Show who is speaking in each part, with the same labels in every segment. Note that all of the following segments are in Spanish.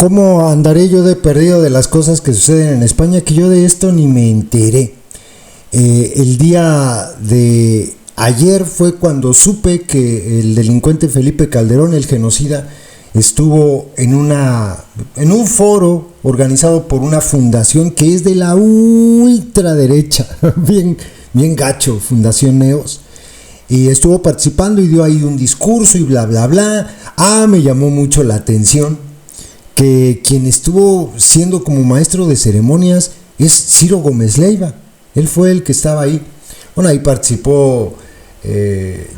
Speaker 1: ¿Cómo andaré yo de perdido de las cosas que suceden en España? Que yo de esto ni me enteré. El día de ayer fue cuando supe que el delincuente Felipe Calderón, el genocida, estuvo en un foro organizado por una fundación que es de la ultraderecha, bien gacho, Fundación Neos, y estuvo participando y dio ahí un discurso y bla bla bla. Me llamó mucho la atención que quien estuvo siendo como maestro de ceremonias es Ciro Gómez Leiva. Él fue el que estaba ahí. Bueno, ahí participó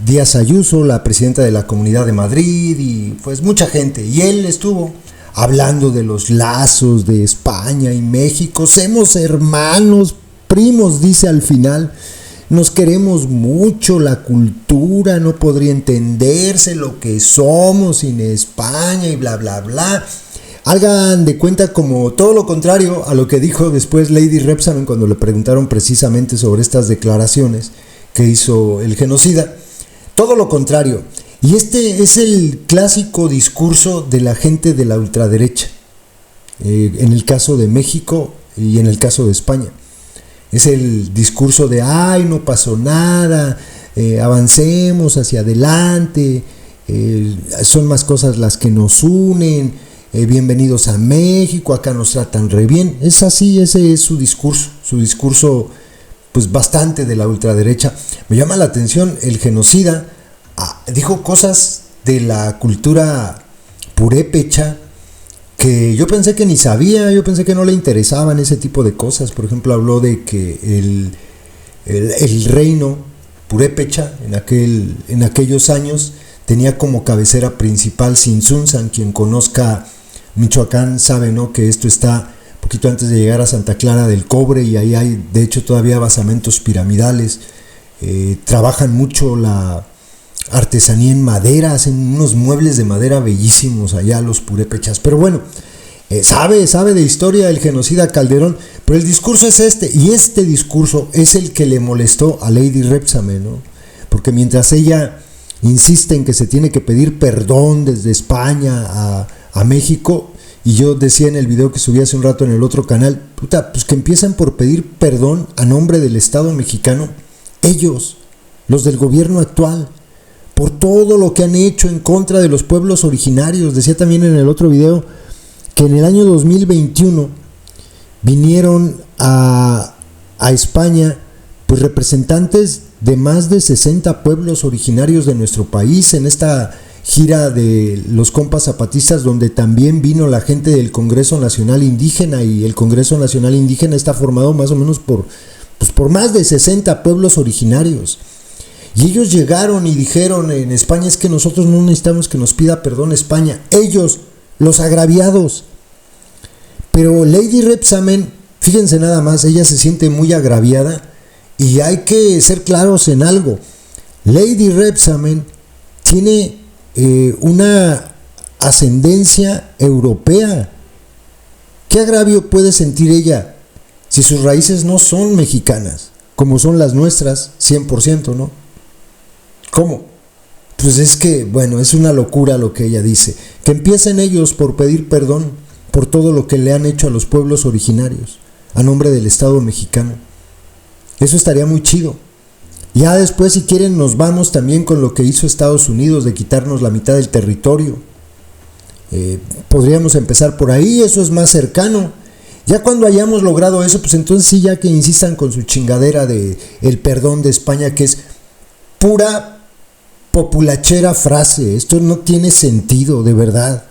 Speaker 1: Díaz Ayuso, la presidenta de la Comunidad de Madrid, y pues mucha gente. Y él estuvo hablando de los lazos de España y México. Somos hermanos, primos, dice al final. Nos queremos mucho, la cultura no podría entenderse lo que somos sin España y bla bla bla. Hagan de cuenta como todo lo contrario a lo que dijo después Lady Rebsamen cuando le preguntaron precisamente sobre estas declaraciones que hizo el genocida. Todo lo contrario. Y este es el clásico discurso de la gente de la ultraderecha, en el caso de México y en el caso de España. Es el discurso de no pasó nada, avancemos hacia adelante, son más cosas las que nos unen. Bienvenidos a México, acá nos tratan re bien. Es así, ese es su discurso pues bastante de la ultraderecha. Me llama la atención, el genocida dijo cosas de la cultura purépecha que yo pensé que ni sabía, yo pensé que no le interesaban ese tipo de cosas. Por ejemplo, habló de que el reino purépecha en aquellos años tenía como cabecera principal Tzintzuntzan. Quien conozca Michoacán sabe, ¿no?, que esto está un poquito antes de llegar a Santa Clara del Cobre, y ahí hay de hecho todavía basamentos piramidales. Trabajan mucho la artesanía en madera, hacen unos muebles de madera bellísimos allá los purépechas. Pero bueno, sabe de historia el genocida Calderón, pero el discurso es y este discurso es el que le molestó a Lady Rebsamen, ¿no? Porque mientras ella insiste en que se tiene que pedir perdón desde España a México, y yo decía en el video que subí hace un rato en el otro canal, pues que empiezan por pedir perdón a nombre del Estado mexicano, ellos, los del gobierno actual, por todo lo que han hecho en contra de los pueblos originarios. Decía también en el otro video que en el año 2021 vinieron a España pues representantes de más de 60 pueblos originarios de nuestro país, en esta gira de los compas zapatistas, donde también vino la gente del Congreso Nacional Indígena, y el Congreso Nacional Indígena está formado más o menos por más de 60 pueblos originarios. Y ellos llegaron y dijeron en España: es que nosotros no necesitamos que nos pida perdón España, ellos, los agraviados. Pero Lady Rebsamen, fíjense nada más, ella se siente muy agraviada, y hay que ser claros en algo. Lady Rebsamen tiene una ascendencia europea. ¿Qué agravio puede sentir ella si sus raíces no son mexicanas, como son las nuestras, 100%, ¿no? ¿Cómo? Pues es que, bueno, es una locura lo que ella dice. Que empiecen ellos por pedir perdón por todo lo que le han hecho a los pueblos originarios, a nombre del Estado mexicano. Eso estaría muy chido. Ya después, si quieren, nos vamos también con lo que hizo Estados Unidos de quitarnos la mitad del territorio. Podríamos empezar por ahí, eso es más cercano. Ya cuando hayamos logrado eso, pues entonces sí, ya que insistan con su chingadera de el perdón de España, que es pura populachera frase. Esto no tiene sentido, de verdad.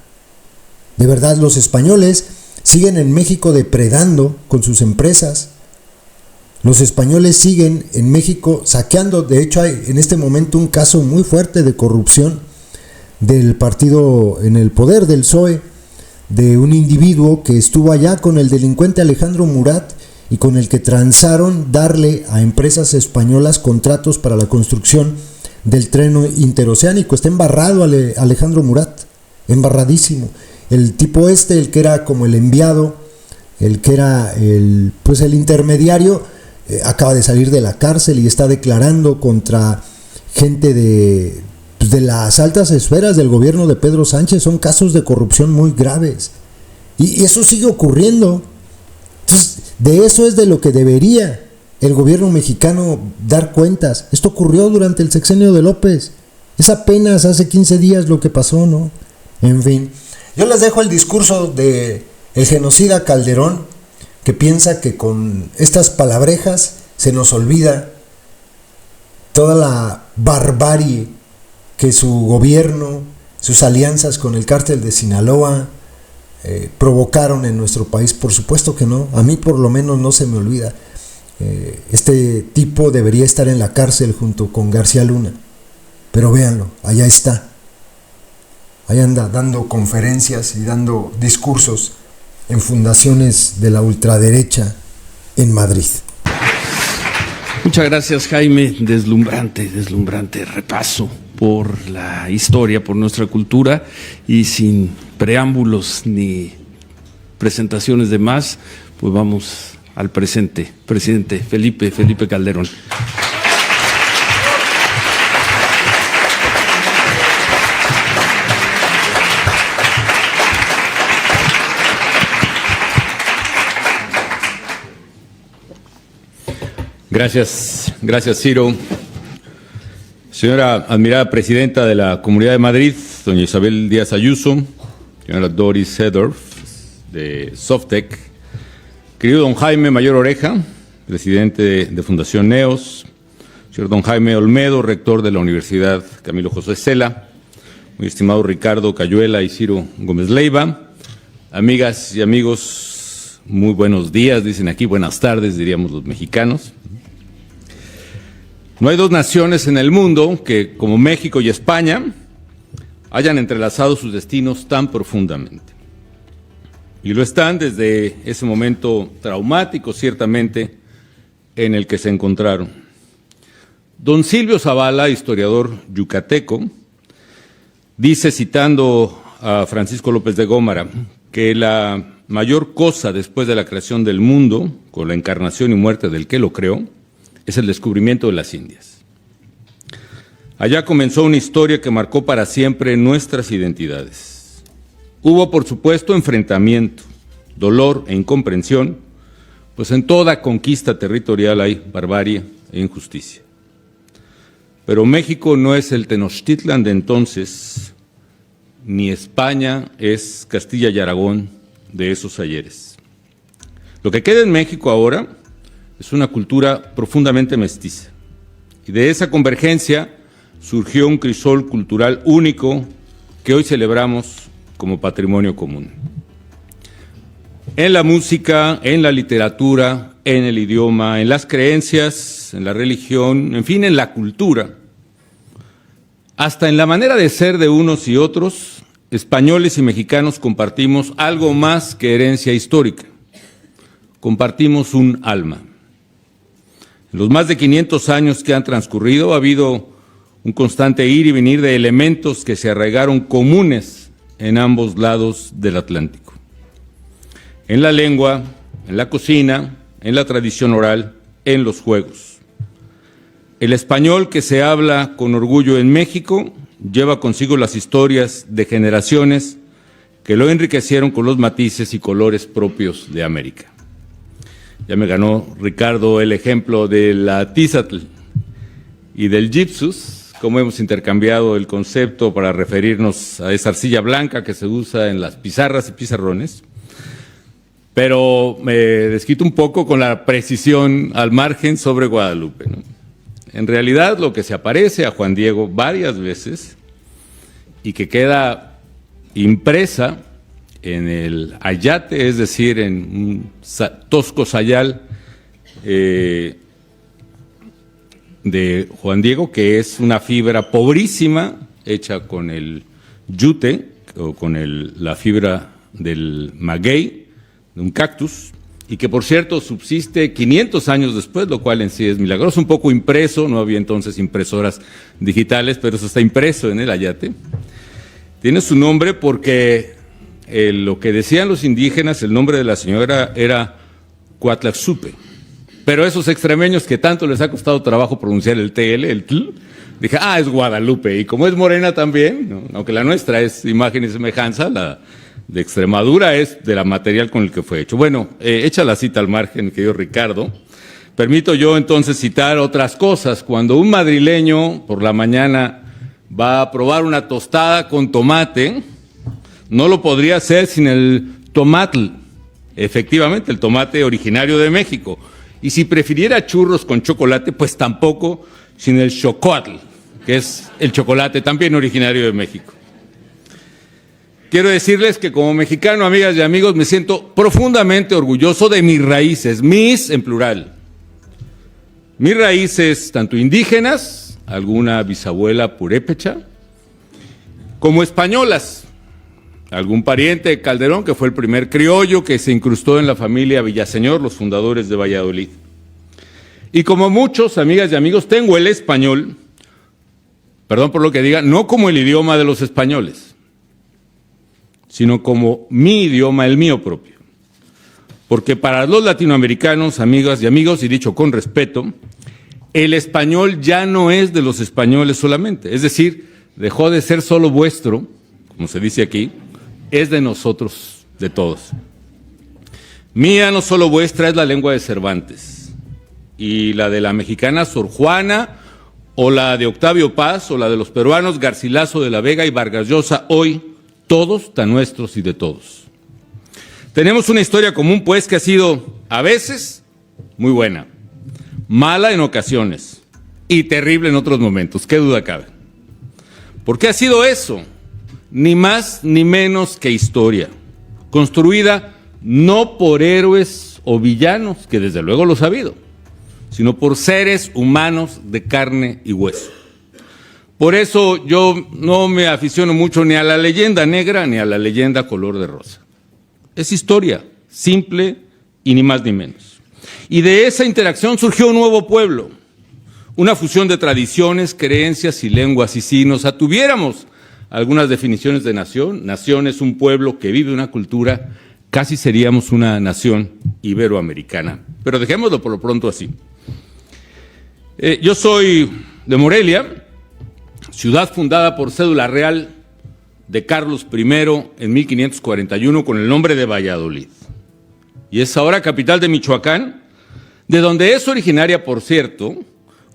Speaker 1: De verdad, los españoles siguen en México depredando con sus empresas. Los españoles siguen en México saqueando. De hecho, hay en este momento un caso muy fuerte de corrupción del partido en el poder, del PSOE, de un individuo que estuvo allá con el delincuente Alejandro Murat, y con el que transaron darle a empresas españolas contratos para la construcción del tren interoceánico. Está embarrado Alejandro Murat, embarradísimo. El tipo el que era como el enviado, el que era el intermediario, acaba de salir de la cárcel y está declarando contra gente de las altas esferas del gobierno de Pedro Sánchez. Son casos de corrupción muy graves. Y eso sigue ocurriendo. Entonces, de eso es de lo que debería el gobierno mexicano dar cuentas. Esto ocurrió durante el sexenio de López. Es apenas hace 15 días lo que pasó, ¿no? En fin, yo les dejo el discurso de el genocida Calderón, que piensa que con estas palabrejas se nos olvida toda la barbarie que su gobierno, sus alianzas con el cártel de Sinaloa provocaron en nuestro país. Por supuesto que no, a mí por lo menos no se me olvida. Este tipo debería estar en la cárcel junto con García Luna, pero véanlo, allá está, allá anda dando conferencias y dando discursos en fundaciones de la ultraderecha en Madrid.
Speaker 2: Muchas gracias, Jaime. Deslumbrante repaso por la historia, por nuestra cultura, y sin preámbulos ni presentaciones de más, pues vamos al presente. Presidente Felipe Calderón.
Speaker 3: Gracias, Ciro. Señora admirada presidenta de la Comunidad de Madrid, doña Isabel Díaz Ayuso, señora Doris Seedorf, de Softec, querido don Jaime Mayor Oreja, presidente de Fundación Neos, señor don Jaime Olmedo, rector de la Universidad Camilo José Cela, muy estimado Ricardo Cayuela y Ciro Gómez Leiva, amigas y amigos, muy buenos días, dicen aquí, buenas tardes, diríamos los mexicanos. No hay dos naciones en el mundo que, como México y España, hayan entrelazado sus destinos tan profundamente. Y lo están desde ese momento traumático, ciertamente, en el que se encontraron. Don Silvio Zavala, historiador yucateco, dice, citando a Francisco López de Gómara, que la mayor cosa después de la creación del mundo, con la encarnación y muerte del que lo creó, es el descubrimiento de las Indias. Allá comenzó una historia que marcó para siempre nuestras identidades. Hubo, por supuesto, enfrentamiento, dolor e incomprensión, pues en toda conquista territorial hay barbarie e injusticia. Pero México no es el Tenochtitlan de entonces, ni España es Castilla y Aragón de esos ayeres. Lo que queda en México ahora es una cultura profundamente mestiza, y de esa convergencia surgió un crisol cultural único que hoy celebramos como patrimonio común. En la música, en la literatura, en el idioma, en las creencias, en la religión, en fin, en la cultura, hasta en la manera de ser de unos y otros, españoles y mexicanos compartimos algo más que herencia histórica. Compartimos un alma. En los más de 500 años que han transcurrido ha habido un constante ir y venir de elementos que se arraigaron comunes en ambos lados del Atlántico. En la lengua, en la cocina, en la tradición oral, en los juegos. El español que se habla con orgullo en México lleva consigo las historias de generaciones que lo enriquecieron con los matices y colores propios de América. Ya me ganó Ricardo el ejemplo de la Tizatl y del Gypsus, cómo hemos intercambiado el concepto para referirnos a esa arcilla blanca que se usa en las pizarras y pizarrones, pero me desquito un poco con la precisión al margen sobre Guadalupe, ¿no? En realidad lo que se aparece a Juan Diego varias veces y que queda impresa en el ayate, es decir, en un tosco sayal de Juan Diego, que es una fibra pobrísima hecha con el yute o con la fibra del maguey, de un cactus, y que por cierto subsiste 500 años después, lo cual en sí es milagroso, un poco impreso, no había entonces impresoras digitales, pero eso está impreso en el ayate. Tiene su nombre porque lo que decían los indígenas, el nombre de la señora era Cuatlaxupe, pero esos extremeños que tanto les ha costado trabajo pronunciar el TL, el tl, dije, es Guadalupe, y como es morena también, ¿no? Aunque la nuestra es imagen y semejanza, la de Extremadura, es de la material con el que fue hecho. Bueno, echa la cita al margen, querido Ricardo. Permito yo entonces citar otras cosas. Cuando un madrileño por la mañana va a probar una tostada con tomate, no lo podría hacer sin el tomatl, efectivamente, el tomate originario de México. Y si prefiriera churros con chocolate, pues tampoco sin el xocoatl, que es el chocolate también originario de México. Quiero decirles que como mexicano, amigas y amigos, me siento profundamente orgulloso de mis raíces, mis en plural. Mis raíces tanto indígenas, alguna bisabuela purépecha, como españolas. Algún pariente de Calderón, que fue el primer criollo que se incrustó en la familia Villaseñor, los fundadores de Valladolid. Y como muchos, amigas y amigos, tengo el español, perdón por lo que diga, no como el idioma de los españoles, sino como mi idioma, el mío propio. Porque para los latinoamericanos, amigas y amigos, y dicho con respeto, el español ya no es de los españoles solamente, es decir, dejó de ser solo vuestro, como se dice aquí, es de nosotros, de todos. Mía, no solo vuestra, es la lengua de Cervantes, y la de la mexicana Sor Juana, o la de Octavio Paz, o la de los peruanos Garcilaso de la Vega y Vargas Llosa, hoy, todos tan nuestros y de todos. Tenemos una historia común, pues, que ha sido, a veces, muy buena, mala en ocasiones, y terrible en otros momentos, qué duda cabe. ¿Por qué ha sido eso? Ni más ni menos que historia, construida no por héroes o villanos, que desde luego los ha habido, sino por seres humanos de carne y hueso. Por eso yo no me aficiono mucho ni a la leyenda negra ni a la leyenda color de rosa. Es historia, simple y ni más ni menos. Y de esa interacción surgió un nuevo pueblo, una fusión de tradiciones, creencias y lenguas, y si nos atuviéramos algunas definiciones de nación. Nación es un pueblo que vive una cultura, casi seríamos una nación iberoamericana. Pero dejémoslo por lo pronto así. Yo soy de Morelia, ciudad fundada por cédula real de Carlos I en 1541 con el nombre de Valladolid. Y es ahora capital de Michoacán, de donde es originaria, por cierto,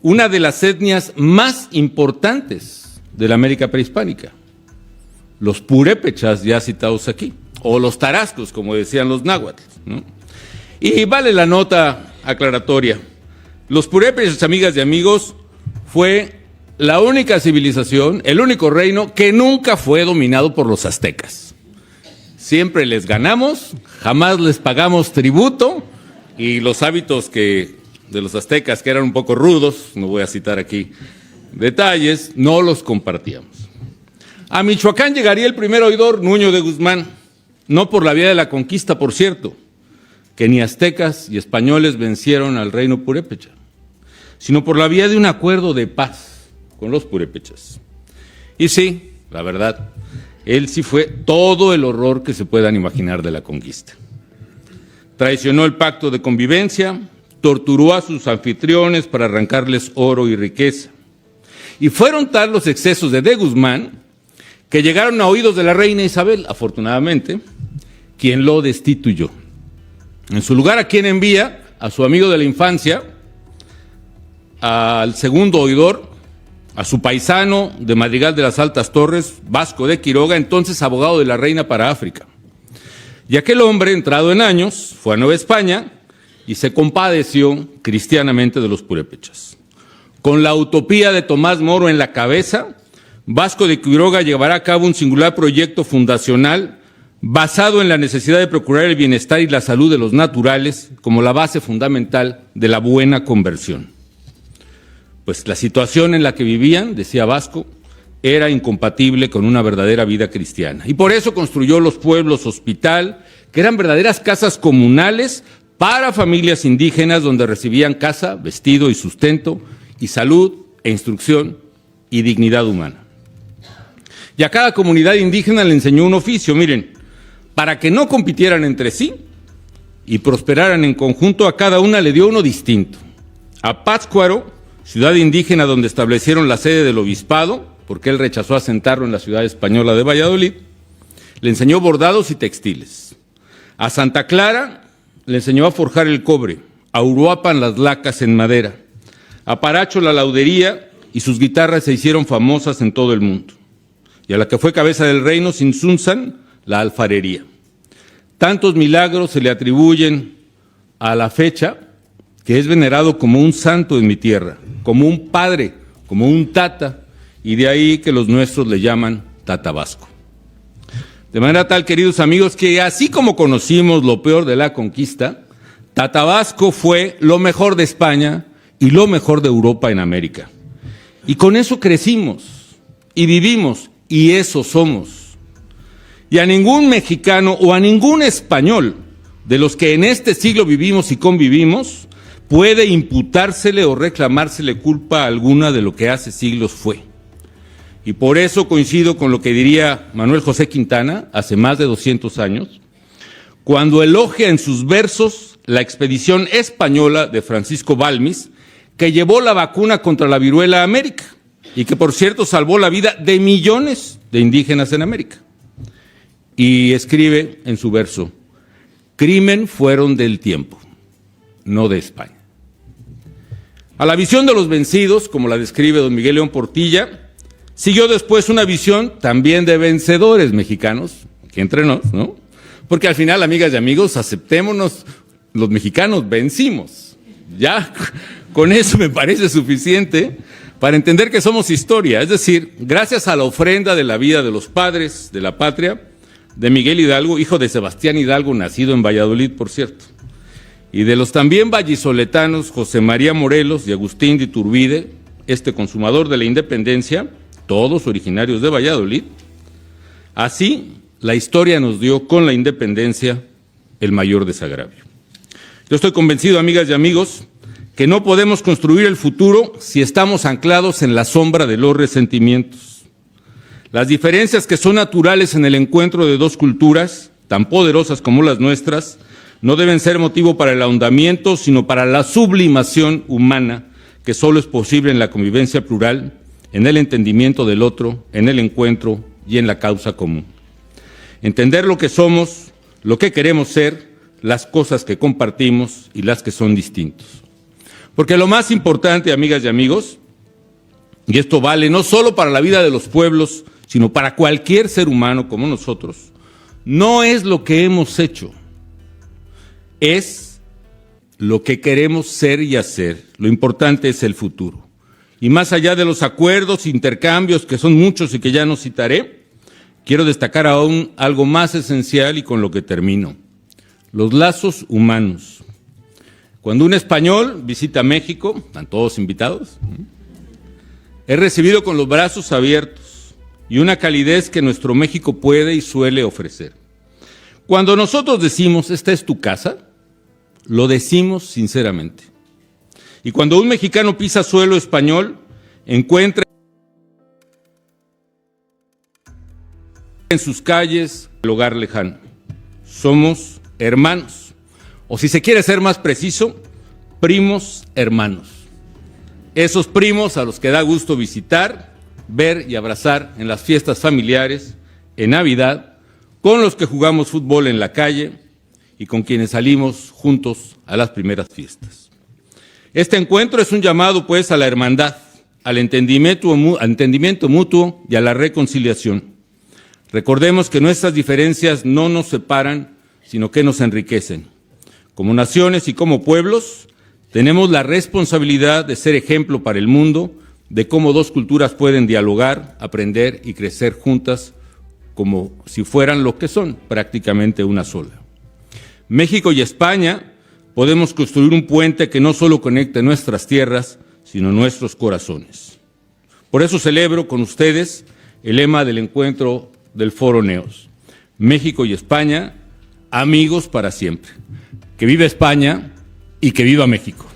Speaker 3: una de las etnias más importantes de la América prehispánica. Los purépechas ya citados aquí, o los tarascos, como decían los náhuatl, ¿no? Y vale la nota aclaratoria. Los purépechas, amigas y amigos, fue la única civilización, el único reino que nunca fue dominado por los aztecas. Siempre les ganamos, jamás les pagamos tributo, y los hábitos de los aztecas, que eran un poco rudos, no voy a citar aquí detalles, no los compartíamos. A Michoacán llegaría el primer oidor, Nuño de Guzmán, no por la vía de la conquista, por cierto, que ni aztecas y españoles vencieron al reino purépecha, sino por la vía de un acuerdo de paz con los purépechas. Y sí, la verdad, él sí fue todo el horror que se puedan imaginar de la conquista. Traicionó el pacto de convivencia, torturó a sus anfitriones para arrancarles oro y riqueza. Y fueron tal los excesos de Guzmán que llegaron a oídos de la reina Isabel, afortunadamente, quien lo destituyó. En su lugar, ¿a quién envía? A su amigo de la infancia, al segundo oidor, a su paisano de Madrigal de las Altas Torres, Vasco de Quiroga, entonces abogado de la reina para África. Y aquel hombre, entrado en años, fue a Nueva España y se compadeció cristianamente de los purépechas. Con la utopía de Tomás Moro en la cabeza, Vasco de Quiroga llevará a cabo un singular proyecto fundacional basado en la necesidad de procurar el bienestar y la salud de los naturales como la base fundamental de la buena conversión. Pues la situación en la que vivían, decía Vasco, era incompatible con una verdadera vida cristiana. Y por eso construyó los pueblos hospital, que eran verdaderas casas comunales para familias indígenas donde recibían casa, vestido y sustento, y salud e instrucción y dignidad humana. Y a cada comunidad indígena le enseñó un oficio, miren, para que no compitieran entre sí y prosperaran en conjunto, a cada una le dio uno distinto. A Pátzcuaro, ciudad indígena donde establecieron la sede del obispado, porque él rechazó asentarlo en la ciudad española de Valladolid, le enseñó bordados y textiles. A Santa Clara le enseñó a forjar el cobre, a Uruapan las lacas en madera, a Paracho la laudería, y sus guitarras se hicieron famosas en todo el mundo. Y a la que fue cabeza del reino, Sinsunzan, la alfarería. Tantos milagros se le atribuyen a la fecha que es venerado como un santo en mi tierra, como un padre, como un tata, y de ahí que los nuestros le llaman Tata Vasco. De manera tal, queridos amigos, que así como conocimos lo peor de la conquista, Tata Vasco fue lo mejor de España y lo mejor de Europa en América. Y con eso crecimos y vivimos, y eso somos. Y a ningún mexicano o a ningún español de los que en este siglo vivimos y convivimos puede imputársele o reclamársele culpa alguna de lo que hace siglos fue. Y por eso coincido con lo que diría Manuel José Quintana hace más de 200 años, cuando elogia en sus versos la expedición española de Francisco Balmis, que llevó la vacuna contra la viruela a América y que, por cierto, salvó la vida de millones de indígenas en América. Y escribe en su verso: crimen fueron del tiempo, no de España. A la visión de los vencidos, como la describe don Miguel León Portilla, siguió después una visión también de vencedores mexicanos, que entre nos, ¿no? Porque al final, amigas y amigos, aceptémonos, los mexicanos vencimos. Ya, con eso me parece suficiente para entender que somos historia. Es decir, gracias a la ofrenda de la vida de los padres de la patria, de Miguel Hidalgo, hijo de Sebastián Hidalgo, nacido en Valladolid, por cierto, y de los también vallisoletanos José María Morelos y Agustín de Iturbide, este consumador de la independencia, todos originarios de Valladolid. Así, la historia nos dio con la independencia el mayor desagravio. Yo estoy convencido, amigas y amigos, que no podemos construir el futuro si estamos anclados en la sombra de los resentimientos. Las diferencias que son naturales en el encuentro de dos culturas, tan poderosas como las nuestras, no deben ser motivo para el ahondamiento, sino para la sublimación humana, que solo es posible en la convivencia plural, en el entendimiento del otro, en el encuentro y en la causa común. Entender lo que somos, lo que queremos ser, las cosas que compartimos y las que son distintos. Porque lo más importante, amigas y amigos, y esto vale no solo para la vida de los pueblos, sino para cualquier ser humano como nosotros, no es lo que hemos hecho, es lo que queremos ser y hacer. Lo importante es el futuro. Y más allá de los acuerdos, intercambios, que son muchos y que ya no citaré, quiero destacar aún algo más esencial y con lo que termino: los lazos humanos. Cuando un español visita México, están todos invitados, es recibido con los brazos abiertos y una calidez que nuestro México puede y suele ofrecer. Cuando nosotros decimos, esta es tu casa, lo decimos sinceramente. Y cuando un mexicano pisa suelo español, encuentra en sus calles el hogar lejano. Somos hermanos. O si se quiere ser más preciso, primos hermanos. Esos primos a los que da gusto visitar, ver y abrazar en las fiestas familiares, en Navidad, con los que jugamos fútbol en la calle y con quienes salimos juntos a las primeras fiestas. Este encuentro es un llamado, pues, a la hermandad, al entendimiento mutuo y a la reconciliación. Recordemos que nuestras diferencias no nos separan, sino que nos enriquecen. Como naciones y como pueblos, tenemos la responsabilidad de ser ejemplo para el mundo de cómo dos culturas pueden dialogar, aprender y crecer juntas como si fueran lo que son, prácticamente una sola. México y España podemos construir un puente que no solo conecte nuestras tierras, sino nuestros corazones. Por eso celebro con ustedes el lema del encuentro del Foro Neos: México y España, amigos para siempre. Que viva España y que viva México.